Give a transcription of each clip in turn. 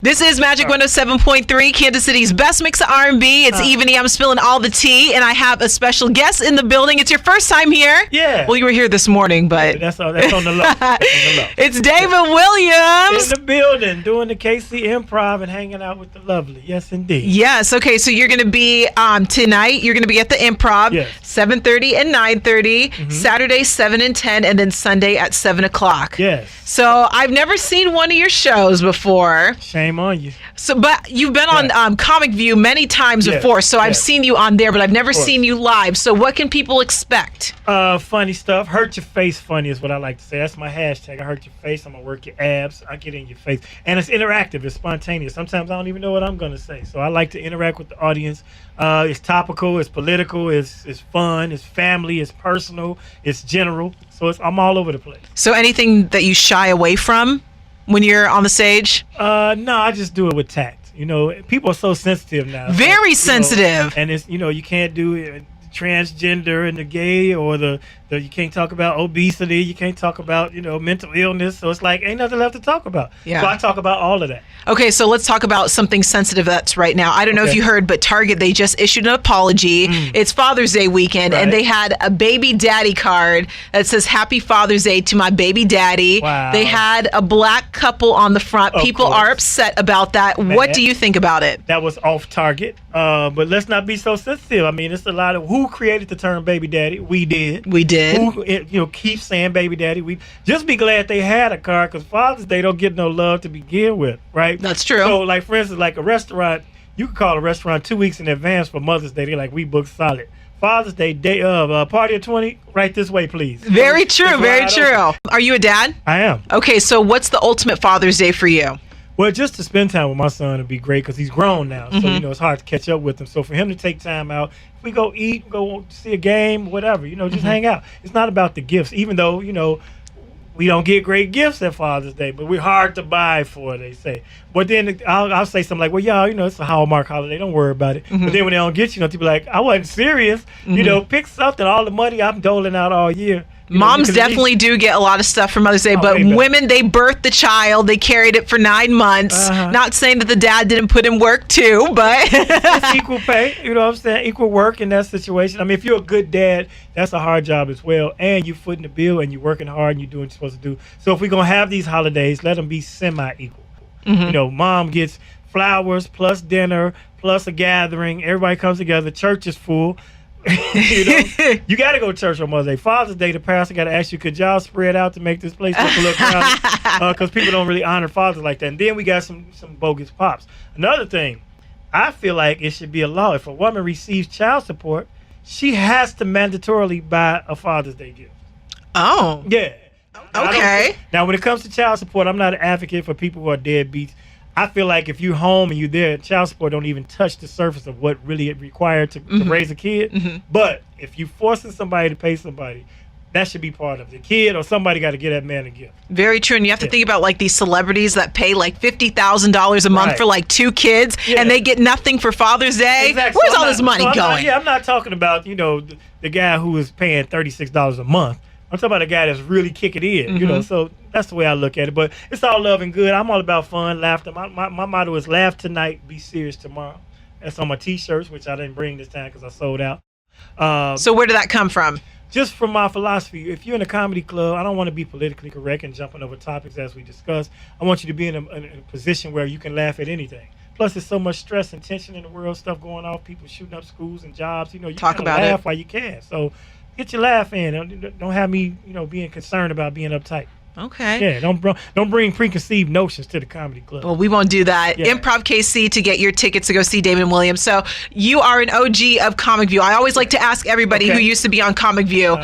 This is Magic 107.3, Kansas City's best mix of R&B. It's Evany. I'm spilling all the tea, and I have a special guest in the building. It's your first time here? Yeah. Well, you were here this morning, but... That's on the low. That's on the low. It's Damon Williams. In the building, doing the KC Improv and hanging out with the lovely. Yes, indeed. Yes. Okay, so you're going to be, tonight, you're going to be at the Improv, Yes. 7:30 and 9:30, Saturday, 7 and 10, and then Sunday at 7 o'clock. Yes. So I've never seen one of your shows before. Shame on you. So, but you've been on Comic View many times before, so I've seen you on there, but I've never seen you live. So what can people expect? Funny stuff. Hurt your face funny is what I like to say. That's my hashtag. I hurt your face. I'm going to work your abs. I get in your face. And it's interactive. It's spontaneous. Sometimes I don't even know what I'm going to say. So I like to interact with the audience. It's topical. It's political. It's fun. It's family. It's personal. It's general. So I'm all over the place. So anything that you shy away from when you're on the stage? No, I just do it with tact. You know, people are so sensitive now. Very sensitive. And it's, you can't do it. Transgender and the gay or the you can't talk about obesity, you can't talk about mental illness, so it's like ain't nothing left to talk about. So I talk about all of that. Okay, so let's talk about something sensitive that's right now. I don't know if you heard, but Target, they just issued an apology. It's Father's Day weekend, and they had a baby daddy card that says Happy Father's Day to my baby daddy. Wow. They had a black couple on the front. People are upset about that. What do you think about it? That was off target, but let's not be so sensitive. I mean, it's a lot of who created the term baby daddy. We did. Who keep saying baby daddy. We just be glad they had a card, because Father's Day don't get no love to begin with, right? That's true. So, like, for instance, like a restaurant, you can call a restaurant 2 weeks in advance for Mother's Day. They're like, we booked solid. Father's Day, day of, party of 20, right this way, please. Very true, very true. Are you a dad? I am. Okay, so what's the ultimate Father's Day for you? Well, just to spend time with my son would be great, because he's grown now. So, it's hard to catch up with him. So for him to take time out, if we go eat, go see a game, whatever, just hang out. It's not about the gifts, even though, we don't get great gifts at Father's Day, but we're hard to buy for, they say. But then I'll say something like, well, y'all, it's a Hallmark holiday. Don't worry about it. But then when they don't get you, people be like, I wasn't serious. Pick something. All the money I'm doling out all year. Moms definitely do get a lot of stuff for Mother's Day, but women, they birthed the child. They carried it for 9 months. Not saying that the dad didn't put in work too, but... It's equal pay, you know what I'm saying? Equal work in that situation. I mean, if you're a good dad, that's a hard job as well. And you're footing the bill and you're working hard and you're doing what you're supposed to do. So if we're going to have these holidays, let them be semi-equal. Mom gets flowers plus dinner plus a gathering. Everybody comes together. Church is full. You got to go to church on Mother's Day. Father's Day, the pastor got to ask you, could y'all spread out to make this place look a little crowded? Because people don't really honor fathers like that. And then we got some bogus pops. Another thing, I feel like it should be a law. If a woman receives child support, she has to mandatorily buy a Father's Day gift. Oh. Yeah. Okay. Now, when it comes to child support, I'm not an advocate for people who are deadbeats. I feel like if you're home and you're there, child support don't even touch the surface of what really is required to raise a kid. But if you're forcing somebody to pay somebody, that should be part of it. The kid or somebody got to get that man a gift. Very true. And you have to think about like these celebrities that pay like $50,000 a month for like 2 kids and they get nothing for Father's Day. Exactly. Where's all this money going? I'm not talking about, the guy who is paying $36 a month. I'm talking about a guy that's really kicking in, so that's the way I look at it. But it's all love and good. I'm all about fun, laughter. My motto is laugh tonight, be serious tomorrow. That's on my T-shirts, which I didn't bring this time because I sold out. So where did that come from? Just from my philosophy. If you're in a comedy club, I don't want to be politically correct and jumping over topics as we discussed. I want you to be in a position where you can laugh at anything. Plus, there's so much stress and tension in the world, stuff going on, people shooting up schools and jobs. You Talk gotta about laugh it while you can. So get your laugh in. Don't have me, being concerned about being uptight. Okay. Yeah, don't bring preconceived notions to the comedy club. Well, we won't do that. Yeah. Improv KC to get your tickets to go see Damon Williams. So you are an OG of Comic View. I always like to ask everybody who used to be on Comic View.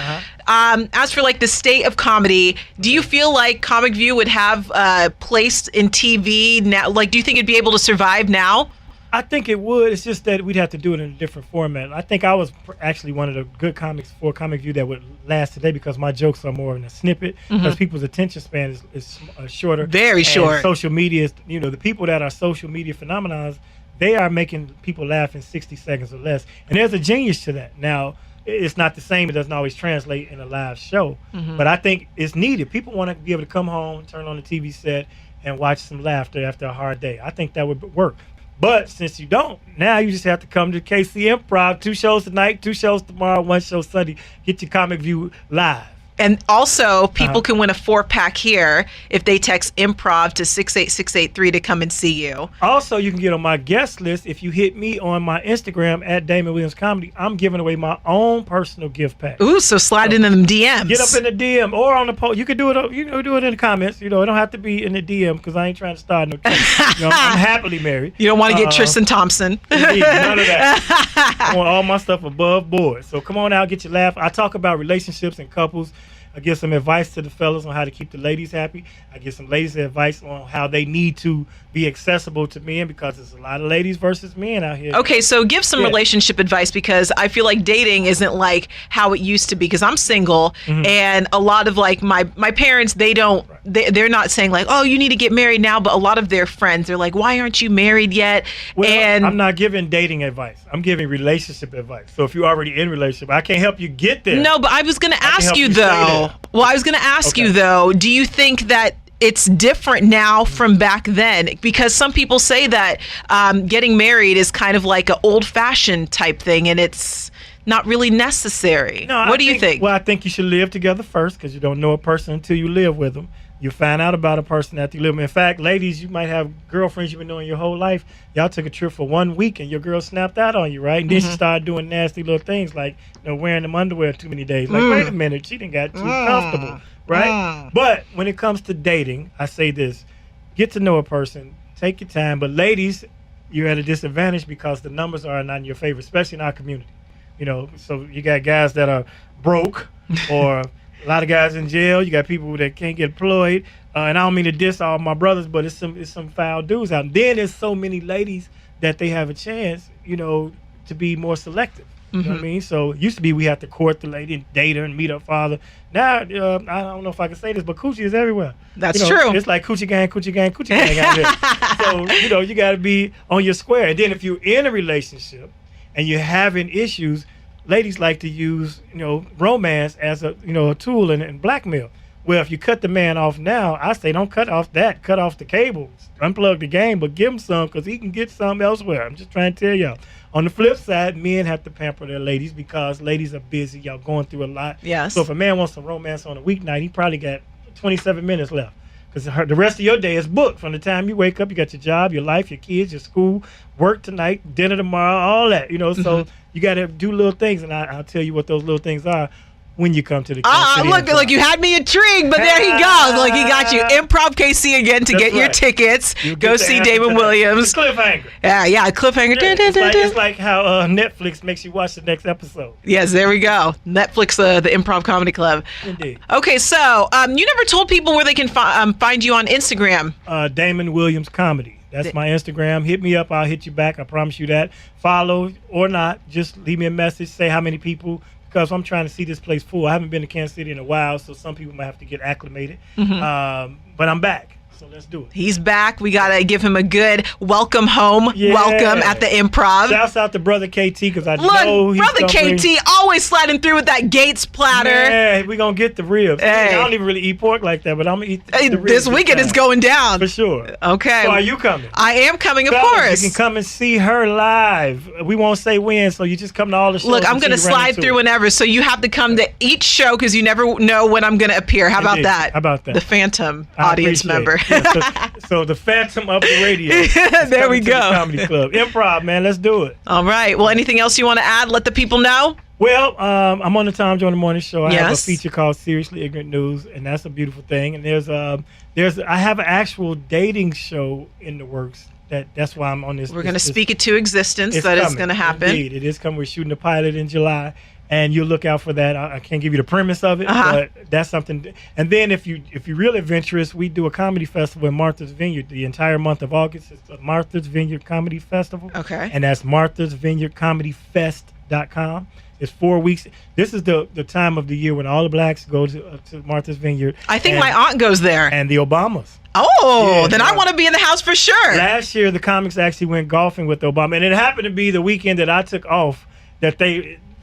As for like the state of comedy, do you feel like Comic View would have a place in TV now? Like, do you think it'd be able to survive now? I think it would. It's just that we'd have to do it in a different format. I think I was actually one of the good comics for Comic View that would last today because my jokes are more in a snippet because people's attention span is shorter. Very short. Social media, the people that are social media phenomenons, they are making people laugh in 60 seconds or less. And there's a genius to that. Now, it's not the same. It doesn't always translate in a live show. But I think it's needed. People want to be able to come home, turn on the TV set, and watch some laughter after a hard day. I think that would work. But since you don't, now you just have to come to KC Improv. 2 shows tonight, 2 shows tomorrow, 1 show Sunday. Get your Comic View live. And also, people can win a 4-pack here if they text improv to 68683 to come and see you. Also, you can get on my guest list if you hit me on my Instagram at Damon Williams Comedy. I'm giving away my own personal gift pack. Ooh, so slide in them DMs. Get up in the DM or on the post. You can do it. You know, do it in the comments. You know, it don't have to be in the DM because I ain't trying to start no trouble. You know, I'm happily married. You don't want to get Tristan Thompson. Indeed, none of that. I want all my stuff above board. So come on out, get your laugh. I talk about relationships and couples. I give some advice to the fellas on how to keep the ladies happy. I give some ladies advice on how they need to be accessible to men because there's a lot of ladies versus men out here. Okay, so give some relationship advice because I feel like dating isn't like how it used to be because I'm single and a lot of like my parents, they're not saying like, oh, you need to get married now, but a lot of their friends, they're like, why aren't you married yet? Well, and I'm not giving dating advice. I'm giving relationship advice. So if you're already in a relationship, I can't help you get there. No, but I was going to ask you though. Well, I was going to ask you though, do you think that it's different now from back then? Because some people say that getting married is kind of like an old-fashioned type thing and it's not really necessary. No, what do you think? Well, I think you should live together first because you don't know a person until you live with them. You find out about a person after you live with them. In fact, ladies, you might have girlfriends you've been knowing your whole life. Y'all took a trip for 1 week and your girl snapped out on you, right? And then she started doing nasty little things like wearing them underwear too many days. Like, wait a minute, she didn't got too comfortable, right? But when it comes to dating, I say this, get to know a person, take your time. But ladies, you're at a disadvantage because the numbers are not in your favor, especially in our community. You know, so you got guys that are broke or a lot of guys in jail. You got people that can't get employed. And I don't mean to diss all my brothers, but it's some foul dudes out. And then there's so many ladies that they have a chance, to be more selective. You know what I mean? So it used to be we had to court the lady and date her and meet her father. Now, I don't know if I can say this, but coochie is everywhere. That's true. It's like coochie gang out here. So, you got to be on your square. And then if you're in a relationship and you're having issues, ladies like to use, romance as a tool and blackmail. Well, if you cut the man off now, I say don't cut off that. Cut off the cables. Unplug the game, but give him some because he can get some elsewhere. I'm just trying to tell y'all. On the flip side, men have to pamper their ladies because ladies are busy. Y'all going through a lot. Yes. So if a man wants some romance on a weeknight, he probably got 27 minutes left. Because the rest of your day is booked. From the time you wake up, you got your job, your life, your kids, your school, work tonight, dinner tomorrow, all that. So you got to do little things, and I'll tell you what those little things are when you come to the KC. Look, you had me intrigued, but there he goes. Like, he got you. Improv KC again to get your tickets. Go see Damon Williams. Cliffhanger. Yeah, cliffhanger. Yeah, it's like how Netflix makes you watch the next episode. Yes, there we go. Netflix, the Improv Comedy Club. Indeed. Okay, so you never told people where they can find you on Instagram. Damon Williams Comedy. That's my Instagram. Hit me up. I'll hit you back. I promise you that. Follow or not, just leave me a message. Say how many people, because I'm trying to see this place full. I haven't been to Kansas City in a while, so some people might have to get acclimated. But I'm back. So let's do it. He's back. We got to give him a good welcome home. Yeah. Welcome at the Improv. Shouts out to Brother KT because I know he's Brother KT always sliding through with that Gates platter. Yeah, we're going to get the ribs. Hey. I don't even really eat pork like that, but I'm going to eat the ribs. This weekend is going down. For sure. Okay. So are you coming? I am coming, of course. You can come and see her live. We won't say when, so you just come to all the shows. Look, I'm going to slide through whenever, so you have to come to each show because you never know when I'm going to appear. How about that? How about that? The Phantom audience member. So the Phantom of the radio. There we go. The Comedy Club. Improv, man. Let's do it. All right. Well, anything else you want to add? Let the people know. Well, I'm on the Tom Joyner Morning Show. I have a feature called Seriously Ignorant News, and that's a beautiful thing. And I have an actual dating show in the works. That's why I'm on this. We're going to speak it to existence. That is going to happen. Indeed, it is coming. We're shooting the pilot in July. And you'll look out for that. I can't give you the premise of it, but that's something. And then if you're really adventurous, we do a comedy festival in Martha's Vineyard the entire month of August. It's a Martha's Vineyard Comedy Festival. Okay. And that's marthasvineyardcomedyfest.com. It's 4 weeks. This is the time of the year when all the blacks go to Martha's Vineyard. I think my aunt goes there. And the Obamas. Oh, yeah, then I want to be in the house for sure. Last year, the comics actually went golfing with Obama. And it happened to be the weekend that I took off that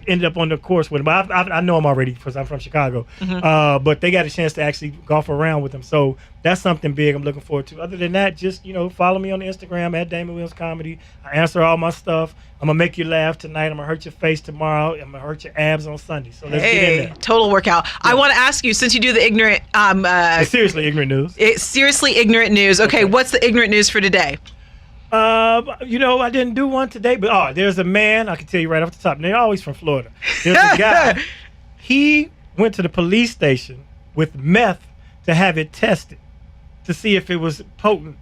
ended up on the course with him. I know him already because I'm from Chicago. But they got a chance to actually golf around with him. So that's something big I'm looking forward to. Other than that, just, follow me on Instagram at Damon Williams Comedy. I answer all my stuff. I'm going to make you laugh tonight. I'm going to hurt your face tomorrow. I'm going to hurt your abs on Sunday. So let's get in there. Total workout. Yeah. I want to ask you, since you do the ignorant... seriously ignorant news. Seriously ignorant news. Okay, what's the ignorant news for today? I didn't do one today, but there's a man, I can tell you right off the top, and they're always from Florida. There's a guy, he went to the police station with meth to have it tested to see if it was potent.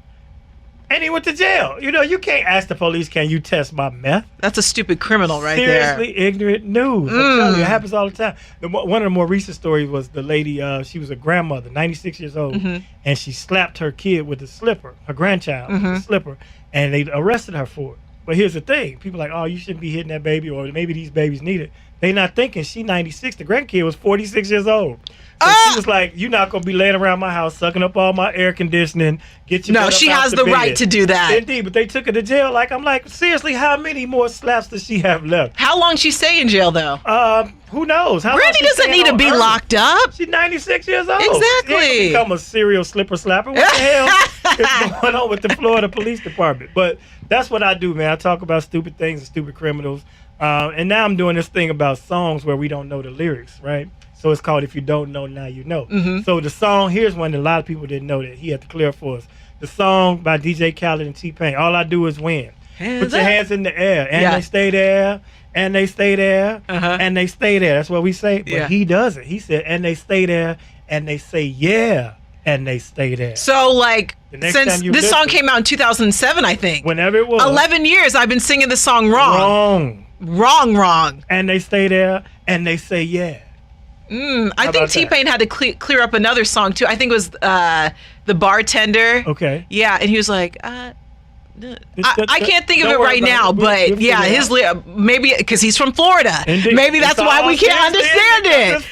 And he went to jail. You can't ask the police, can you test my meth? That's a stupid criminal right there. Seriously ignorant news. I'm telling you, it happens all the time. One of the more recent stories was the lady, she was a grandmother, 96 years old, and she slapped her kid with a slipper, her grandchild with a slipper, and they arrested her for it. But here's the thing. People are like, oh, you shouldn't be hitting that baby, or maybe these babies need it. They not thinking she 96. The grandkid was 46 years old. So she was like, you're not going to be laying around my house sucking up all my air conditioning. Get your No, she has the right to do that. Indeed, but they took her to jail. I'm like, seriously, how many more slaps does she have left? How long she stay in jail, though? Who knows? Brandy doesn't need to be locked up. She's 96 years old. Exactly. She ain't become a serial slipper slapper. What the hell is going on with the Florida Police Department? But that's what I do, man. I talk about stupid things and stupid criminals. And now I'm doing this thing about songs where we don't know the lyrics, right? So it's called If You Don't Know, Now You Know. So the song, here's one that a lot of people didn't know that he had to clear for us. The song by DJ Khaled and T-Pain, All I Do Is Win. Put your hands in the air. And they stay there, and they stay there, and they stay there. That's what we say. But he doesn't. He said, and they stay there, and they say, yeah, and they stay there. So, since this song came out in 2007, I think. Whenever it was. 11 years I've been singing this song wrong. Wrong. And they stay there, and they say, yeah. I think T-Pain had to clear up another song too. I think it was The Bartender. Okay. Yeah, and he was like, I can't think of it right now, but his maybe because he's from Florida. Indeed. Maybe that's why we can't understand it. And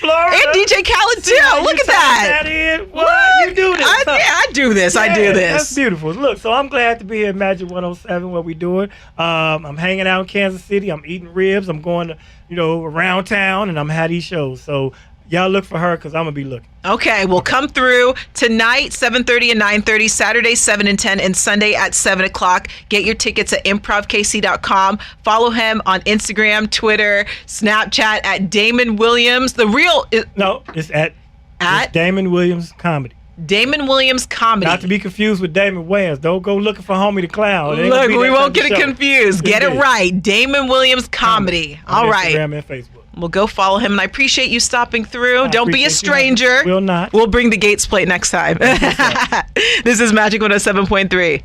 DJ Khaled too. Look at that. What? You do this? I do this. I do this. That's beautiful. Look, so I'm glad to be here at Magic 107. What we doing? I'm hanging out in Kansas City. I'm eating ribs. I'm going to around town, and I'm having these shows. So y'all look for her because I'm going to be looking. Okay, we'll come through tonight, 7:30 and 9:30, Saturday, 7 and 10, and Sunday at 7 o'clock. Get your tickets at improvkc.com. Follow him on Instagram, Twitter, Snapchat at Damon Williams. It's at Damon Williams Comedy. Damon Williams Comedy. Not to be confused with Damon Wayans. Don't go looking for Homie the Clown. Look, we won't get it confused. Get it right. Damon Williams Comedy. All right. Instagram and Facebook. We'll go follow him, and I appreciate you stopping through. Don't be a stranger. Will not. We'll bring the Gates plate next time. This is Magic 107.3.